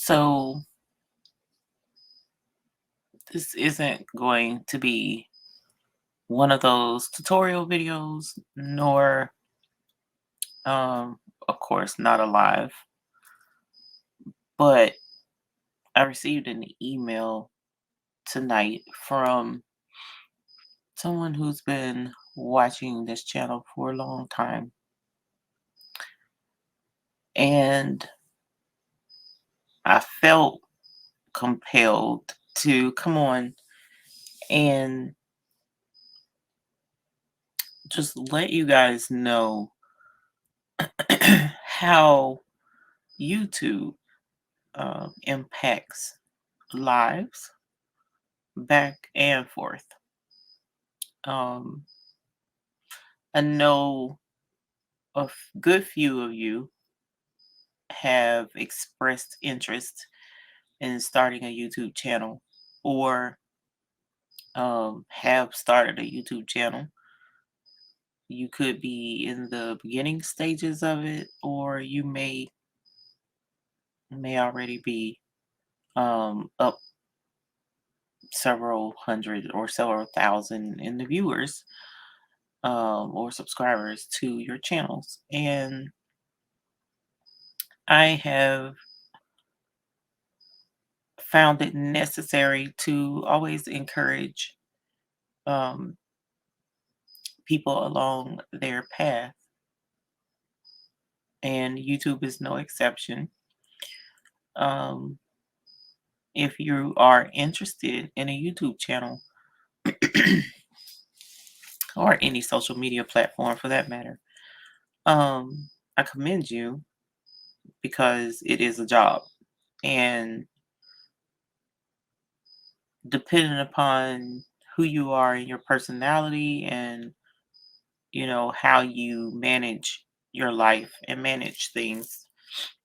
So this isn't going to be one of those tutorial videos, nor, of course, not a live. But I received an email tonight from someone who's been watching this channel for a long time. And I felt compelled to come on and just let you guys know how YouTube impacts lives back and forth. Um, I know good few of you have expressed interest in starting a YouTube channel or have started a YouTube channel. You could be in the beginning stages of it, or you may already be up several hundred or several thousand in the viewers or subscribers to your channels. And I have found it necessary to always encourage um, people along their path, and YouTube is no exception. Um, if you are interested in a YouTube channel or any social media platform for that matter, I commend you because it is a job. And depending upon who you are and your personality and how you manage your life and manage things,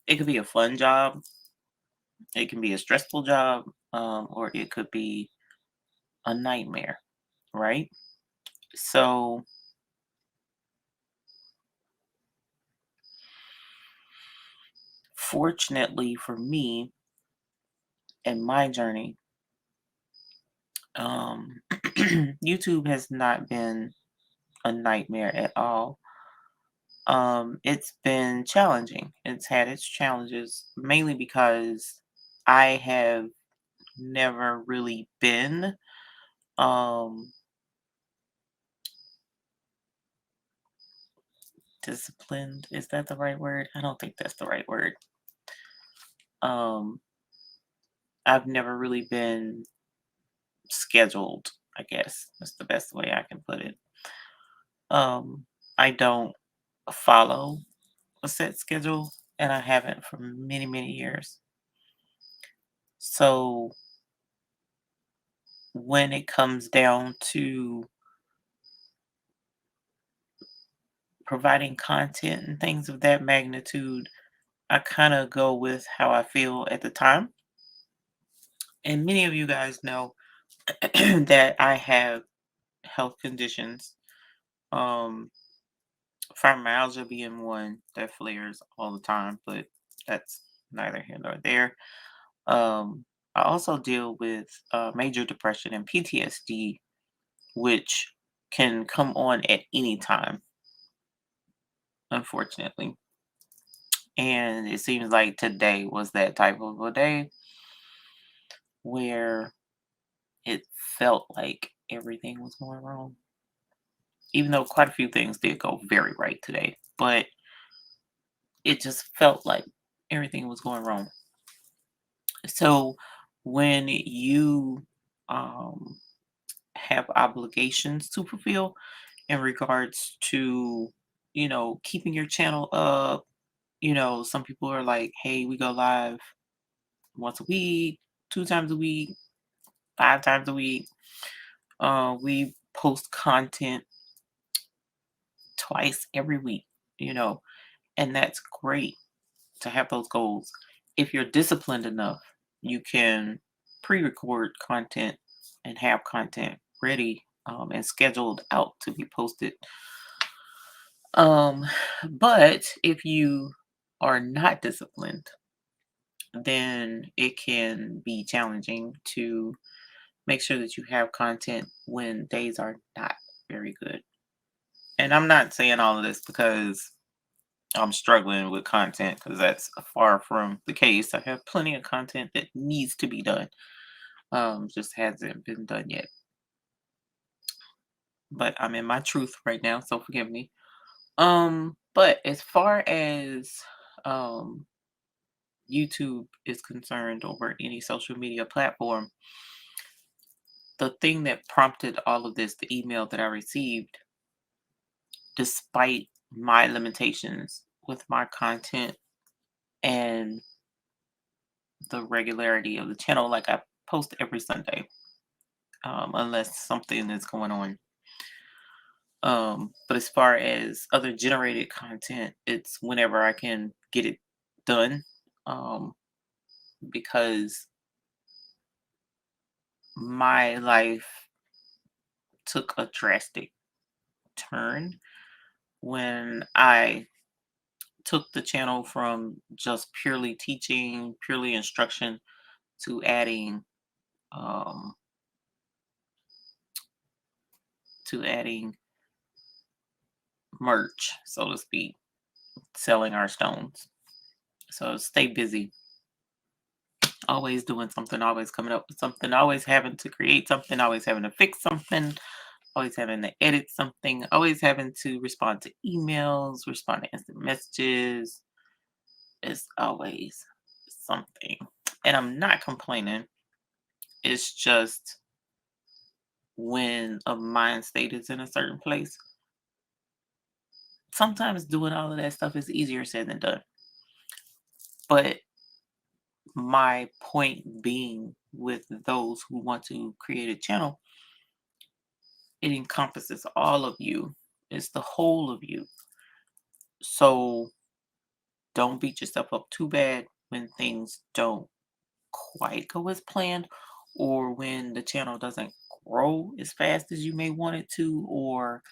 it could be a fun job, it can be a stressful job, or it could be a nightmare, right? So fortunately for me and my journey, YouTube has not been a nightmare at all. It's been challenging. It's had its challenges mainly because I have never really been um disciplined. Is that the right word? I don't think that's the right word. Um I've never really been scheduled, I guess. That's the best way I can put it. I don't follow a set schedule, and I haven't for many, many years. So when it comes down to providing content and things of that magnitude, I kind of go with how I feel at the time. And many of you guys know that I have health conditions, um, fibromyalgia being one that flares all the time, but that's neither here nor there. Um, I also deal with major depression and PTSD, which can come on at any time, unfortunately. And it seems like today was that type of a day where it felt like everything was going wrong, even though quite a few things did go very right today. But it just felt like everything was going wrong. So when you um, have obligations to fulfill in regards to, keeping your channel up, some people are like, hey, we go live once a week, 2 times a week, 5 times a week. We post content twice every week, you know, and that's great to have those goals. If you're disciplined enough, you can pre-record content and have content ready and scheduled out to be posted. Um, but if you are not disciplined, then it can be challenging to make sure that you have content when days are not very good. And I'm not saying all of this because I'm struggling with content, because that's far from the case. I have plenty of content that needs to be done. Just hasn't been done yet. But I'm in my truth right now, so forgive me. But as far as um YouTube is concerned, over any social media platform, the thing that prompted all of this, the email that I received, despite my limitations with my content and the regularity of the channel, like I post every Sunday, unless something is going on. But as far as other generated content, it's whenever I can get it done. Um, because my life took a drastic turn when I took the channel from just purely teaching, purely instruction, to um adding merch, so to speak, selling our stones. So stay busy, always doing something, always coming up with something, always having to create something, always having to fix something, always having to edit something, always having to respond to emails, respond to instant messages. It's always something. And I'm not complaining. It's just when a mind state is in a certain place, sometimes doing all of that stuff is easier said than done. But my point being, with those who want to create a channel, it encompasses all of you. It's the whole of you. So don't beat yourself up too bad when things don't quite go as planned, or when the channel doesn't grow as fast as you may want it to, or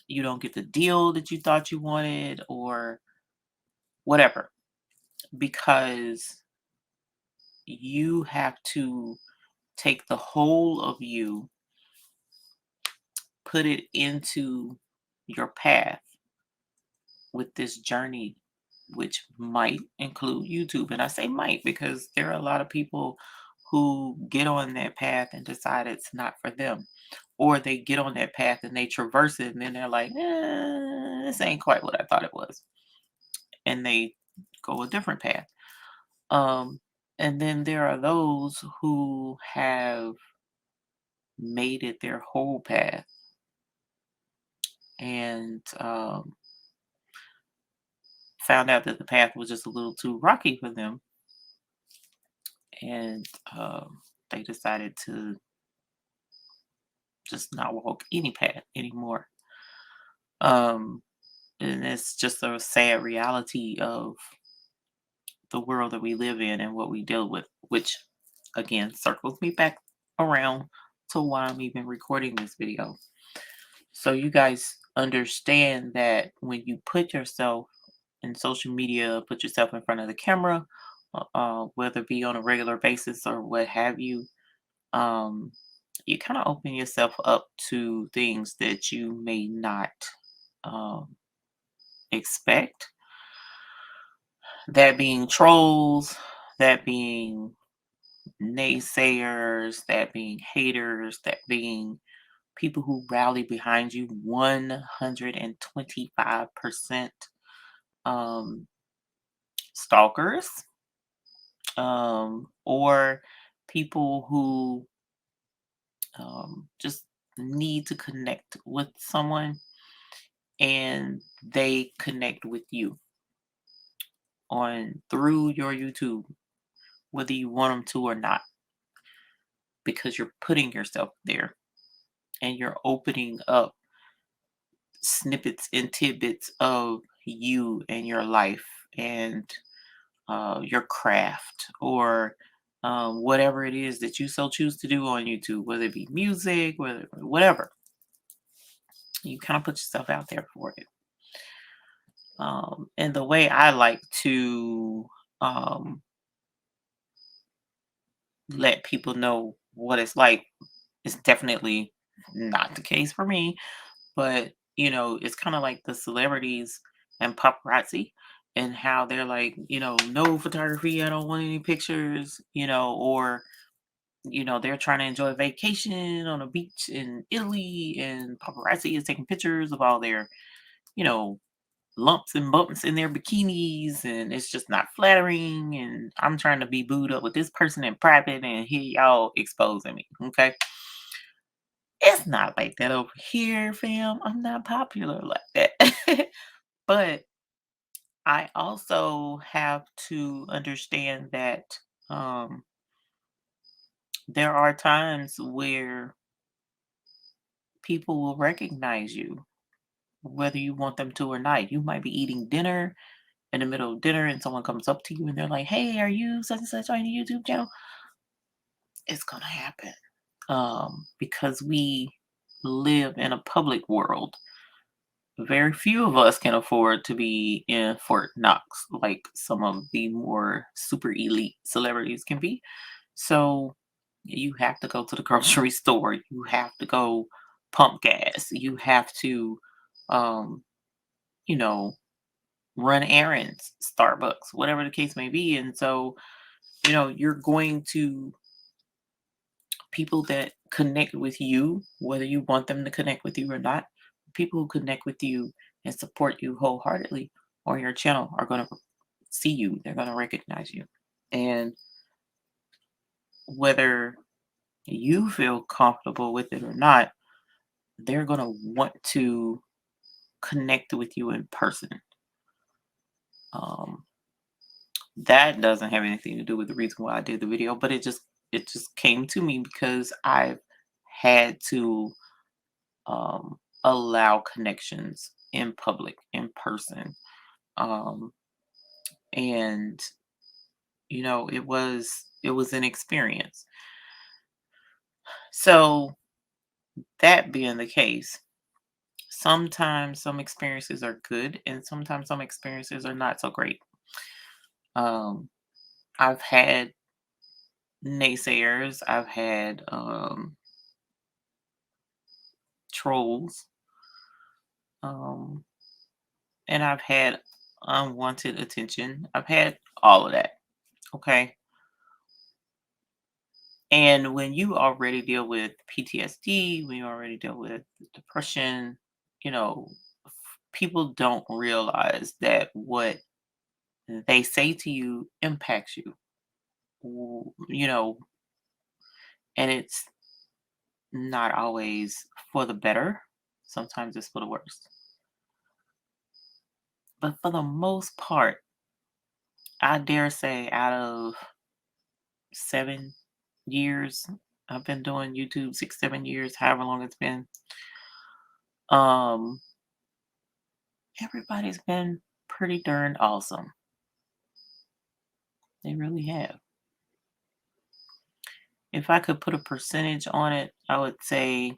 you don't get the deal that you thought you wanted, or whatever. Because you have to take the whole of you, put it into your path with this journey, which might include YouTube. And I say might because there are a lot of people who get on that path and decide it's not for them. Or they get on that path and they traverse it and then they're like, this ain't quite what I thought it was. And they go a different path. Um, and then there are those who have made it their whole path, and found out that the path was just a little too rocky for them, and they decided to just not walk any path anymore. Um, and it's just a sad reality of the world that we live in and what we deal with, which again circles me back around to why I'm even recording this video. So you guys understand that when you put yourself in social media, put yourself in front of the camera, whether it be on a regular basis or what have you, um, you kind of open yourself up to things that you may not um, expect. That being trolls, that being naysayers, that being haters, that being people who rally behind you 125%, um, stalkers, or people who just need to connect with someone and they connect with you on through your YouTube, whether you want them to or not, because you're putting yourself there and you're opening up snippets and tidbits of you and your life and your craft, or whatever it is that you so choose to do on YouTube, whether it be music, whatever. You kind of put yourself out there for it. And the way I like to um, let people know what it's like. It's definitely not the case for me, but it's kind of like the celebrities and paparazzi and how they're like, no photography, I don't want any pictures, or they're trying to enjoy a vacation on a beach in Italy and paparazzi is taking pictures of all their, you know, lumps and bumps in their bikinis and it's just not flattering and I'm trying to be booed up with this person in private and here y'all exposing me. Okay. It's not like that over here, fam. I'm not popular like that. But I also have to understand that um there are times where people will recognize you whether you want them to or not. You might be eating dinner in the middle of dinner and someone comes up to you and they're like, "Hey, are you such and such on your YouTube channel?" It's gonna happen. Because we live in a public world. Very few of us can afford to be in Fort Knox like some of the more super elite celebrities can be. So you have to go to the grocery store, you have to go pump gas, you have to um, you know, run errands, Starbucks, whatever the case may be. And so, you're going to people that connect with you, whether you want them to connect with you or not, people who connect with you and support you wholeheartedly on your channel are going to see you, they're going to recognize you. And whether you feel comfortable with it or not, they're going to want to connect with you in person. Um, that doesn't have anything to do with the reason why I did the video, but it just came to me because I've had to allow connections in public, in person. Um, and it was an experience. So that being the case, sometimes some experiences are good and sometimes some experiences are not so great. Um, I've had naysayers, I've had trolls, um, and I've had unwanted attention. I've had all of that. Okay. And when you already deal with PTSD, when you already deal with depression, people don't realize that what they say to you impacts you, you know, and it's not always for the better. Sometimes it's for the worst. But for the most part, I dare say out of 7 years, I've been doing YouTube 6, 7 years, however long it's been. Um, Everybody's been pretty darn awesome. They really have. If I could put a percentage on it, I would say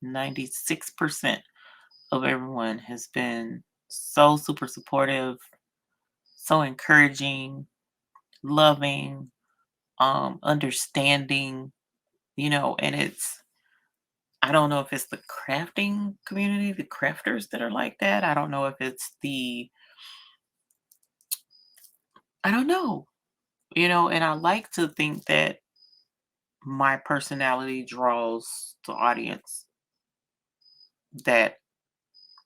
96% of everyone has been so super supportive, so encouraging, loving, understanding, and I don't know if it's the crafting community, the crafters that are like that. I don't know if it's I don't know, and I like to think that my personality draws the audience that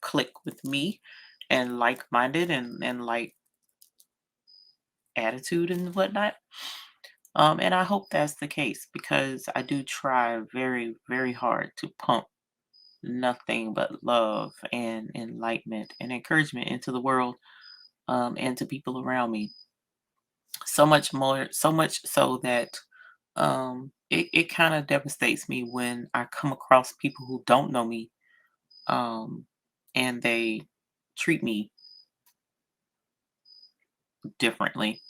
click with me and like-minded and like attitude and whatnot. And I hope that's the case because I do try very, very hard to pump nothing but love and enlightenment and encouragement into the world, and to people around me. So much more, so much so that it kind of devastates me when I come across people who don't know me, um, and they treat me differently,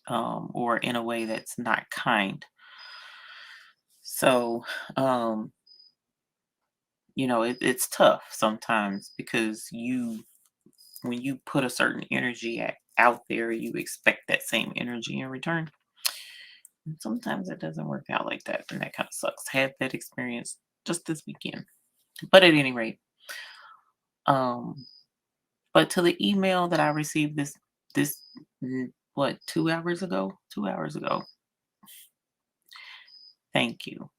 or in a way that's not kind. So, um, it's tough sometimes because when you put a certain energy out there, you expect that same energy in return. And sometimes it doesn't work out like that, and that kind of sucks. Had that experience just this weekend. But at any rate, um, but to the email that I received this what 2 hours ago? 2 hours ago. Thank you.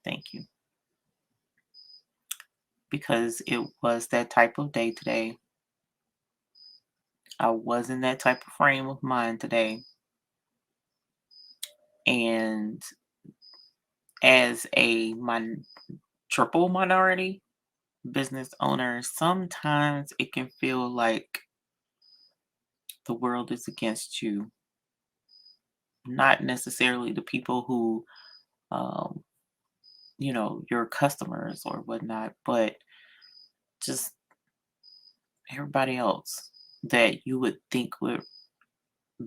Thank you. Because it was that type of day today. I was in that type of frame of mind today. And as a triple minority business owner, sometimes it can feel like the world is against you. Not necessarily the people who, um, your customers or whatnot, but just everybody else that you would think would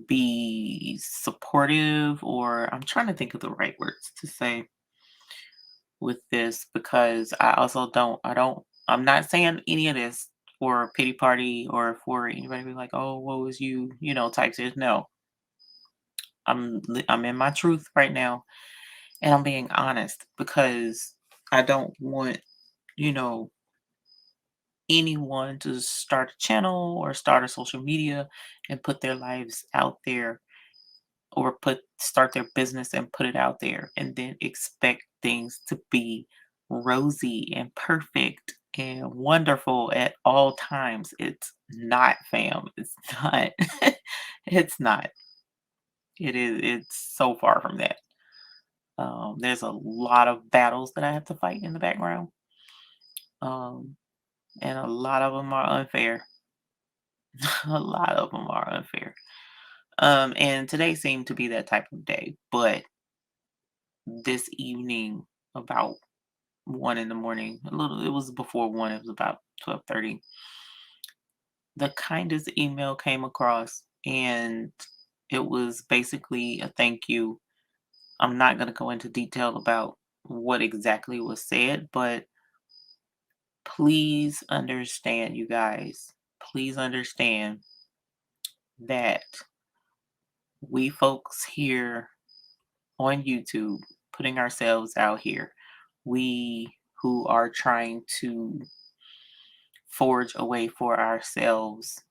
be supportive, or I'm trying to think of the right words to say with this, because I'm not saying any of this for a pity party or for anybody to be like, oh, what was type shit. No, I'm in my truth right now, and I'm being honest because I don't want, you know, anyone to start a channel or start a social media and put their lives out there, or start their business and put it out there and then expect things to be rosy and perfect and wonderful at all times. It's not, fam. It's not. It's not. It's so far from that. There's a lot of battles that I have to fight in the background. Um, and a lot of them are unfair. A lot of them are unfair. And today seemed to be that type of day, but this evening, about 1 in the morning, it was before 1, it was about 12:30. The kindest email came across, and it was basically a thank you. I'm not going to go into detail about what exactly was said, but please understand, you guys. Please understand that we folks here on YouTube, putting ourselves out here, we who are trying to forge a way for ourselves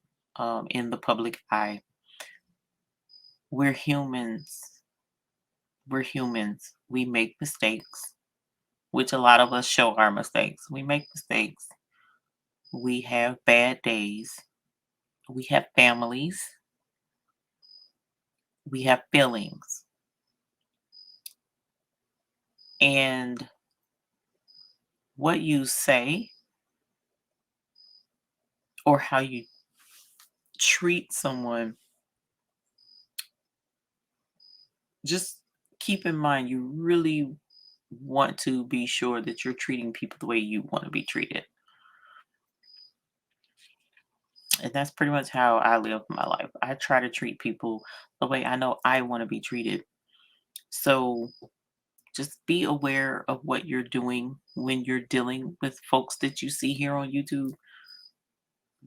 in the public eye. We're humans. We're humans. We make mistakes, which a lot of us show our mistakes. We make mistakes. We have bad days. We have families. We have feelings. And what you say or how you treat someone, just keep in mind you really want to be sure that you're treating people the way you want to be treated. And that's pretty much how I live my life. I try to treat people the way I know I want to be treated. So just be aware of what you're doing when you're dealing with folks that you see here on YouTube.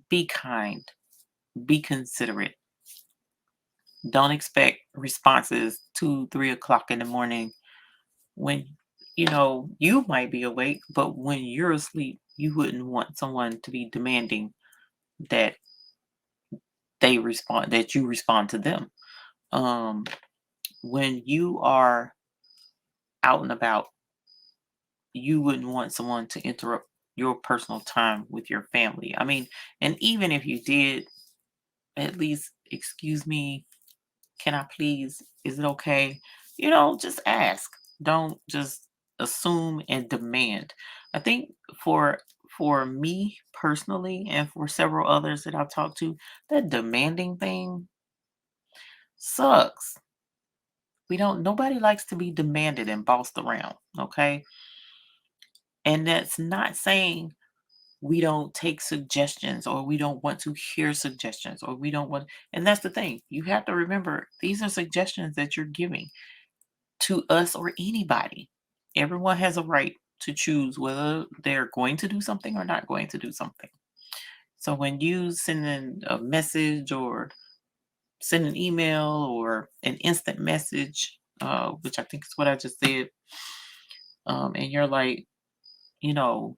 Be kind, be considerate. Don't expect responses 2, 3 o'clock in the morning when you might be awake, but when you're asleep, you wouldn't want someone to be demanding that that you respond to them. Um, when you are out and about, you wouldn't want someone to interrupt your personal time with your family. I mean, and even if you did, at least, excuse me, can I please, is it okay? Just ask. Don't just assume and demand. I think for me personally and for several others that I've talked to, that demanding thing sucks. Nobody likes to be demanded and bossed around, okay? And that's not saying we don't take suggestions or we don't want to hear suggestions or we don't want, and that's the thing. You have to remember these are suggestions that you're giving to us or anybody. Everyone has a right to choose whether they're going to do something or not going to do something. So when you send in a message or send an email or an instant message, which I think is what I just said, and you're like, you know,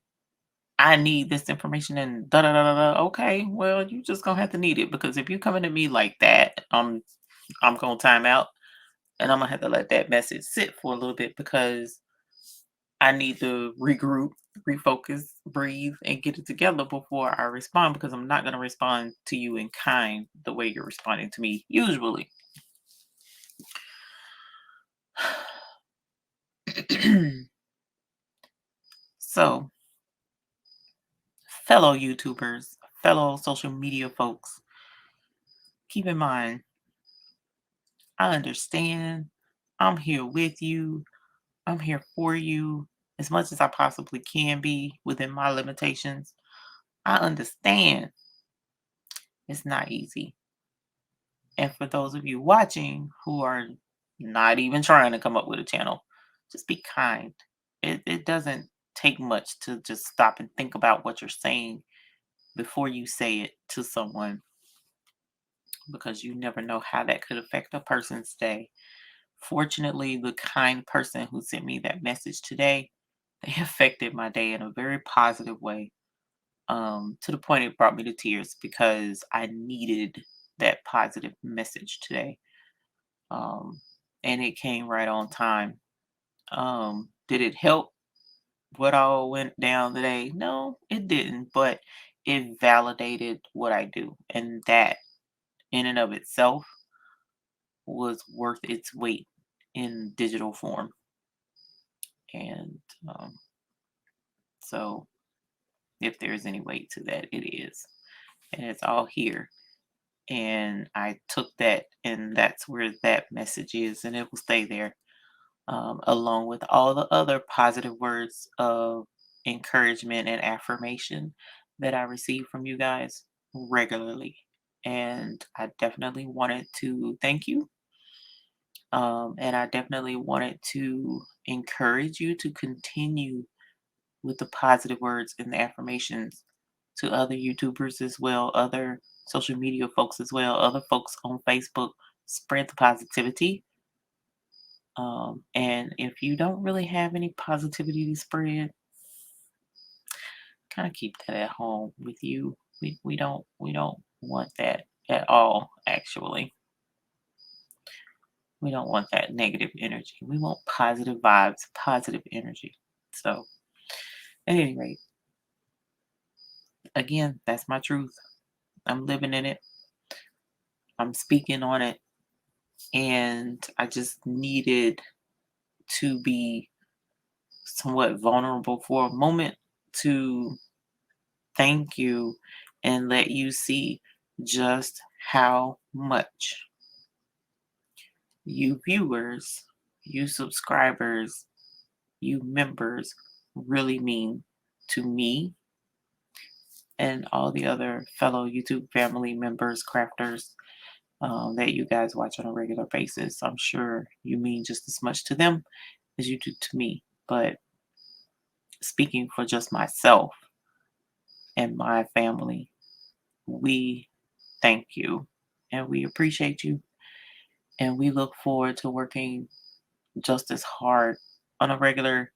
I need this information and da da da da da. Okay, well, you just gonna have to need it because if you coming to me like that, I'm gonna time out and I'm gonna have to let that message sit for a little bit because I need to regroup, refocus, breathe, and get it together before I respond because I'm not gonna respond to you in kind the way you're responding to me usually. So, fellow YouTubers, fellow social media folks, keep in mind, I understand. I'm here with you. I'm here for you as much as I possibly can be within my limitations. I understand it's not easy. And for those of you watching who are not even trying to come up with a channel, just be kind. It doesn't take much to just stop and think about what you're saying before you say it to someone because you never know how that could affect a person's day. Fortunately, the kind person who sent me that message today, they affected my day in a very positive way. To the point it brought me to tears because I needed that positive message today. Um, and it came right on time. Did it help what all went down today? No, it didn't, but it validated what I do. And that in and of itself was worth its weight in digital form. And so, if there's any weight to that, it is. And it's all here. And I took that, and that's where that message is, and it will stay there, along with all the other positive words of encouragement and affirmation that I receive from you guys regularly. And I definitely wanted to thank you. And I definitely wanted to encourage you to continue with the positive words and the affirmations to other YouTubers as well, other social media folks as well, other folks on Facebook. Spread the positivity. And if you don't really have any positivity to spread, kind of keep that at home with you. We don't want that at all. Actually, we don't want that negative energy. We want positive vibes, positive energy. So, at any rate, again, that's my truth. I'm living in it. I'm speaking on it, and I just needed to be somewhat vulnerable for a moment to thank you and let you see just how much you viewers, you subscribers, you members really mean to me and all the other fellow YouTube family members, crafters that you guys watch on a regular basis. I'm sure you mean just as much to them as you do to me. But speaking for just myself and my family, we thank you and we appreciate you. And we look forward to working just as hard on a regular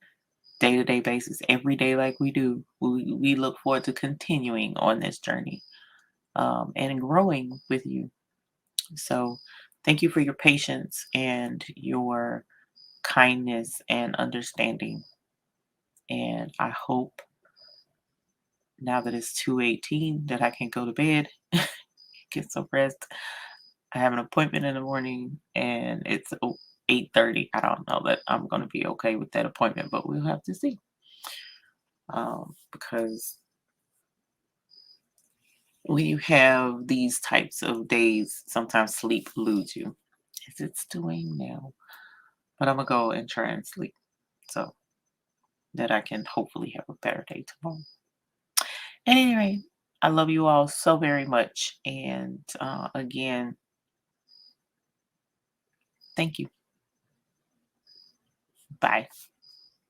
day to day basis, every day, like we do. We look forward to continuing on this journey and growing with you. So, thank you for your patience and your kindness and understanding. And I hope now that it's 2:18 that I can go to bed, get some rest. I have an appointment in the morning and it's 8:30. I don't know that I'm going to be okay with that appointment, but we'll have to see. Because when you have these types of days, sometimes sleep eludes you, as it's doing now. But I'm going to go and try and sleep so that I can hopefully have a better day tomorrow. Anyway, I love you all so very much. And again, thank you. Bye.